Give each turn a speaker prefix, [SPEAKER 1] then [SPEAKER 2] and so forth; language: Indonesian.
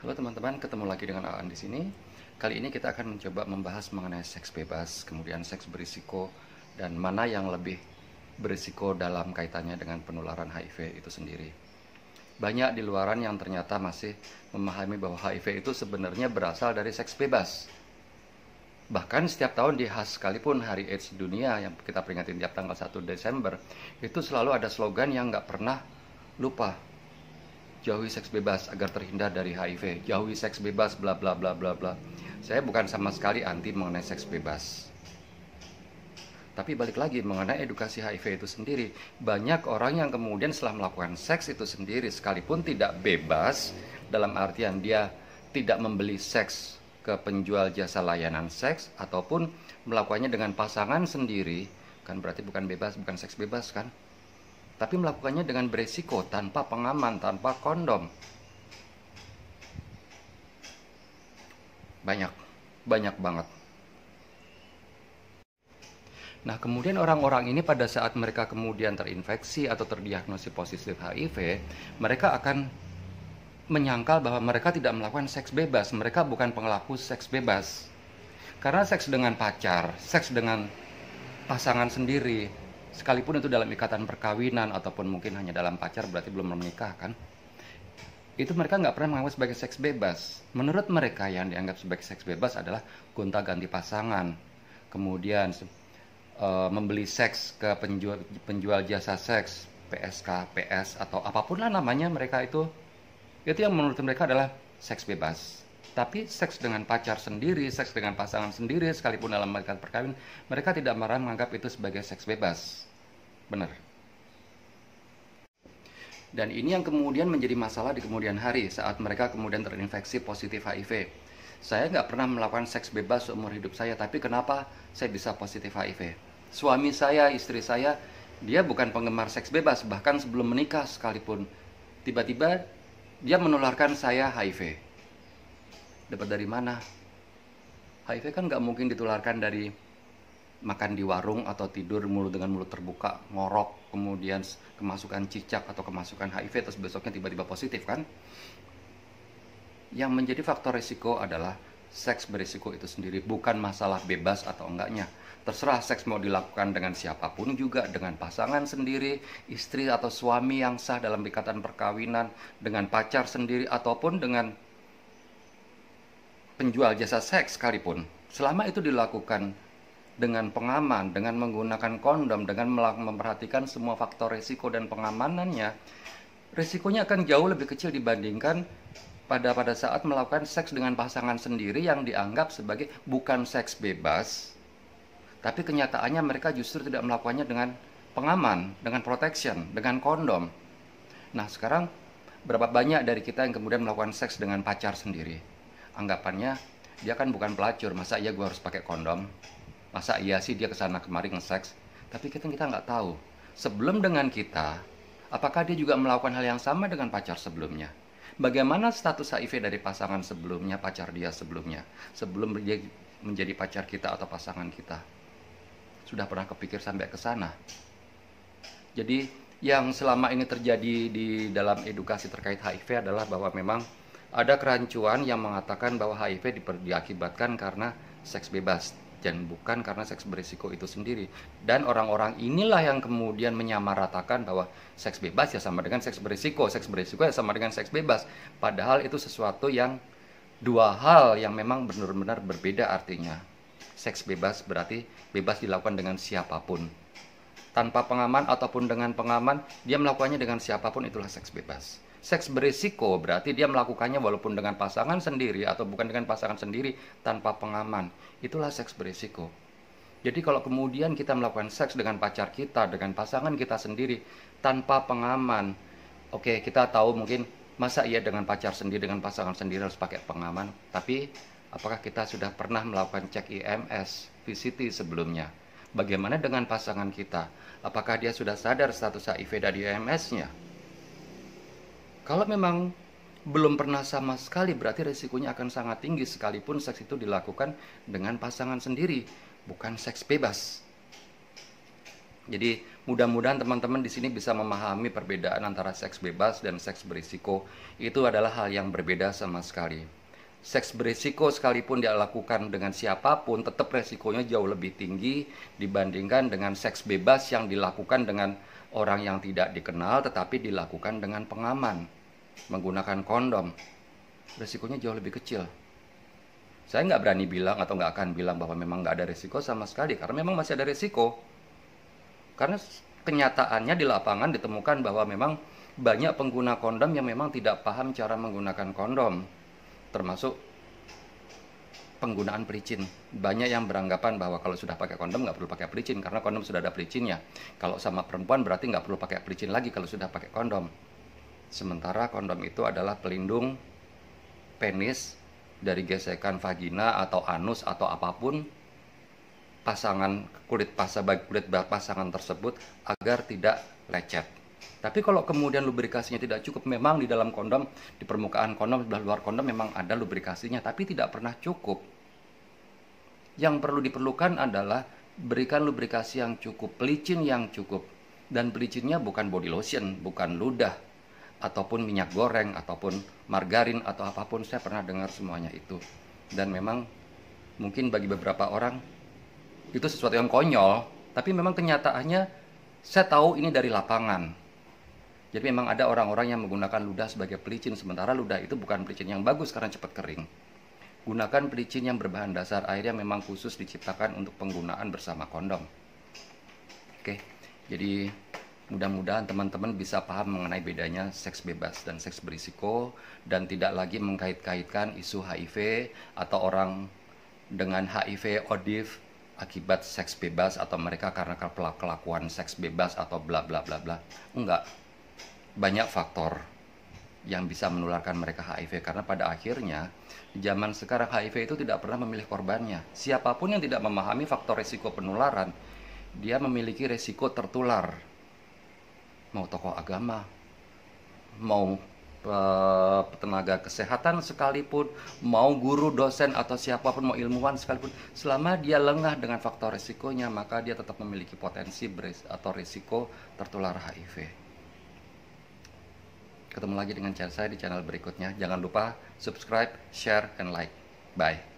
[SPEAKER 1] Halo teman-teman, ketemu lagi dengan Aan di sini. Kali ini kita akan mencoba membahas mengenai seks bebas, kemudian seks berisiko, dan mana yang lebih berisiko dalam kaitannya dengan penularan HIV itu sendiri. Banyak di luaran yang ternyata masih memahami bahwa HIV itu sebenarnya berasal dari seks bebas. Bahkan setiap tahun di HAS sekalipun Hari AIDS Dunia yang kita peringati tiap tanggal 1 Desember, itu selalu ada slogan yang nggak pernah lupa. Jauhi seks bebas agar terhindar dari HIV. Jauhi seks bebas bla bla bla bla bla. Saya bukan sama sekali anti mengenai seks bebas. Tapi balik lagi mengenai edukasi HIV itu sendiri, banyak orang yang kemudian setelah melakukan seks itu sendiri sekalipun tidak bebas, dalam artian dia tidak membeli seks ke penjual jasa layanan seks ataupun melakukannya dengan pasangan sendiri, kan berarti bukan bebas, bukan seks bebas kan? Tapi melakukannya dengan beresiko, tanpa pengaman, tanpa kondom. Banyak banget. Nah, kemudian orang-orang ini pada saat mereka kemudian terinfeksi atau terdiagnosis positif HIV, mereka akan menyangkal bahwa mereka tidak melakukan seks bebas, mereka bukan pelaku seks bebas. Karena seks dengan pacar, seks dengan pasangan sendiri, sekalipun itu dalam ikatan perkawinan ataupun mungkin hanya dalam pacar, berarti belum menikah kan, itu mereka nggak pernah menganggap sebagai seks bebas. Menurut mereka yang dianggap sebagai seks bebas adalah gonta-ganti pasangan, kemudian membeli seks ke penjual jasa seks, PSK, PS atau apapun lah namanya mereka itu yang menurut mereka adalah seks bebas. Tapi seks dengan pacar sendiri, seks dengan pasangan sendiri, sekalipun dalam ikatan perkawinan, mereka tidak pernah menganggap itu sebagai seks bebas. Benar. Dan ini yang kemudian menjadi masalah di kemudian hari saat mereka kemudian terinfeksi positif HIV. Saya nggak pernah melakukan seks bebas seumur hidup saya, tapi kenapa saya bisa positif HIV? Suami saya, istri saya, dia bukan penggemar seks bebas, bahkan sebelum menikah sekalipun. Tiba-tiba dia menularkan saya HIV. Dapat dari mana? HIV kan nggak mungkin ditularkan dari makan di warung atau tidur mulut dengan mulut terbuka, ngorok, kemudian kemasukan cicak atau kemasukan HIV, terus besoknya tiba-tiba positif kan? Yang menjadi faktor risiko adalah seks berisiko itu sendiri, bukan masalah bebas atau enggaknya. Terserah seks mau dilakukan dengan siapapun juga, dengan pasangan sendiri, istri atau suami yang sah dalam ikatan perkawinan, dengan pacar sendiri, ataupun dengan penjual jasa seks sekalipun. Selama itu dilakukan dengan pengaman, dengan menggunakan kondom, dengan memperhatikan semua faktor risiko dan pengamanannya, risikonya akan jauh lebih kecil dibandingkan pada saat melakukan seks dengan pasangan sendiri yang dianggap sebagai bukan seks bebas, tapi kenyataannya mereka justru tidak melakukannya dengan pengaman, dengan protection, dengan kondom. Nah, sekarang berapa banyak dari kita yang kemudian melakukan seks dengan pacar sendiri? Anggapannya dia kan bukan pelacur, masa iya gue harus pakai kondom? Masa iya sih dia kesana kemari nge-seks? Tapi kita nggak tahu. Sebelum dengan kita, apakah dia juga melakukan hal yang sama dengan pacar sebelumnya? Bagaimana status HIV dari pasangan sebelumnya, pacar dia sebelumnya, sebelum dia menjadi pacar kita atau pasangan kita? Sudah pernah kepikir sampai ke sana? Jadi yang selama ini terjadi di dalam edukasi terkait HIV adalah bahwa memang ada kerancuan yang mengatakan bahwa HIV diakibatkan karena seks bebas dan bukan karena seks berisiko itu sendiri. Dan orang-orang inilah yang kemudian menyamaratakan bahwa seks bebas ya sama dengan seks berisiko ya sama dengan seks bebas. Padahal itu sesuatu yang dua hal yang memang benar-benar berbeda artinya. Seks bebas berarti bebas dilakukan dengan siapapun. Tanpa pengaman ataupun dengan pengaman, dia melakukannya dengan siapapun, itulah seks bebas. Seks berisiko berarti dia melakukannya walaupun dengan pasangan sendiri atau bukan dengan pasangan sendiri tanpa pengaman. Itulah seks berisiko. Jadi kalau kemudian kita melakukan seks dengan pacar kita, dengan pasangan kita sendiri tanpa pengaman, oke, kita tahu mungkin masa iya dengan pacar sendiri, dengan pasangan sendiri harus pakai pengaman. Tapi apakah kita sudah pernah melakukan cek IMS, VCT sebelumnya? Bagaimana dengan pasangan kita? Apakah dia sudah sadar status HIV dari IMS-nya? Kalau memang belum pernah sama sekali, berarti resikonya akan sangat tinggi sekalipun seks itu dilakukan dengan pasangan sendiri, bukan seks bebas. Jadi mudah-mudahan teman-teman di sini bisa memahami perbedaan antara seks bebas dan seks berisiko. Itu adalah hal yang berbeda sama sekali. Seks berisiko sekalipun dia lakukan dengan siapapun, tetap resikonya jauh lebih tinggi dibandingkan dengan seks bebas yang dilakukan dengan orang yang tidak dikenal tetapi dilakukan dengan pengaman, menggunakan kondom. Resikonya jauh lebih kecil. Saya nggak berani bilang atau nggak akan bilang bahwa memang nggak ada resiko sama sekali, karena memang masih ada resiko. Karena kenyataannya di lapangan ditemukan bahwa memang banyak pengguna kondom yang memang tidak paham cara menggunakan kondom. Termasuk penggunaan pelicin. Banyak yang beranggapan bahwa kalau sudah pakai kondom nggak perlu pakai pelicin, karena kondom sudah ada pelicinnya. Kalau sama perempuan berarti nggak perlu pakai pelicin lagi kalau sudah pakai kondom. Sementara kondom itu adalah pelindung penis dari gesekan vagina atau anus atau apapun pasangan kulit pasangan tersebut agar tidak lecet. Tapi kalau kemudian lubrikasinya tidak cukup, memang di dalam kondom, di permukaan kondom, di luar kondom memang ada lubrikasinya, tapi tidak pernah cukup. Yang perlu diperlukan adalah berikan lubrikasi yang cukup, pelicin yang cukup. Dan pelicinnya bukan body lotion, bukan ludah, ataupun minyak goreng, ataupun margarin, atau apapun. Saya pernah dengar semuanya itu. Dan memang mungkin bagi beberapa orang itu sesuatu yang konyol, tapi memang kenyataannya saya tahu ini dari lapangan. Jadi memang ada orang-orang yang menggunakan ludah sebagai pelicin, sementara ludah itu bukan pelicin yang bagus karena cepat kering. Gunakan pelicin yang berbahan dasar air yang memang khusus diciptakan untuk penggunaan bersama kondom. Oke, jadi mudah-mudahan teman-teman bisa paham mengenai bedanya seks bebas dan seks berisiko, dan tidak lagi mengkait-kaitkan isu HIV atau orang dengan HIV ODIF akibat seks bebas, atau mereka karena kelakuan seks bebas atau bla bla bla bla. Enggak. Banyak faktor yang bisa menularkan mereka HIV, karena pada akhirnya di zaman sekarang HIV itu tidak pernah memilih korbannya. Siapapun yang tidak memahami faktor resiko penularan, dia memiliki resiko tertular. Mau tokoh agama, mau tenaga kesehatan sekalipun, mau guru, dosen, atau siapapun, mau ilmuwan sekalipun, selama dia lengah dengan faktor resikonya, maka dia tetap memiliki potensi atau resiko tertular HIV. Ketemu lagi dengan saya di channel berikutnya. Jangan lupa subscribe, share, and like. Bye.